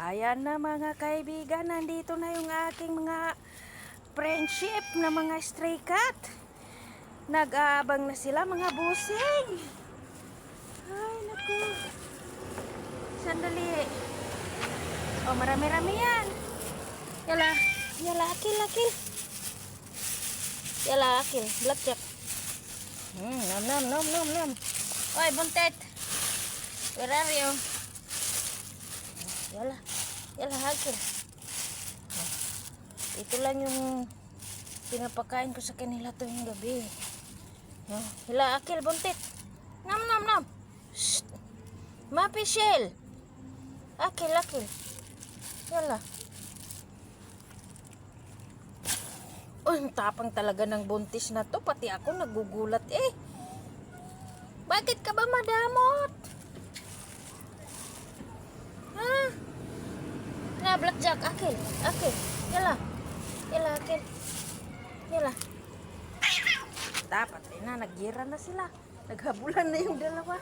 Ayan na mga kaibigan, nandito na yung aking mga friendship na mga stray cat. Nag-aabang na sila mga busing. Ay naku. Sandali. Oh, marami-rami yan. Yala, yala, akil, akil. Yala, akil, blackjack. Nom, nom, nom, nom, nom. Oy, buntet. Where are you? Yala, yala, akil. Ito lang yung pinapakain ko sa kanila tuwing gabi. Hila, akil, buntit. Nom, nom, nom. Shh. Mapi shell. Akil, akil. Yala. Oh, ang tapang talaga ng buntis na to. Pati ako nagugulat eh. Bakit ka ba madamot? Ha? Na, blackjack, akil, akil. Yala. Yala, akil. Yala. Dapat eh na, naggira na sila. Naghabulan na yung dalawa.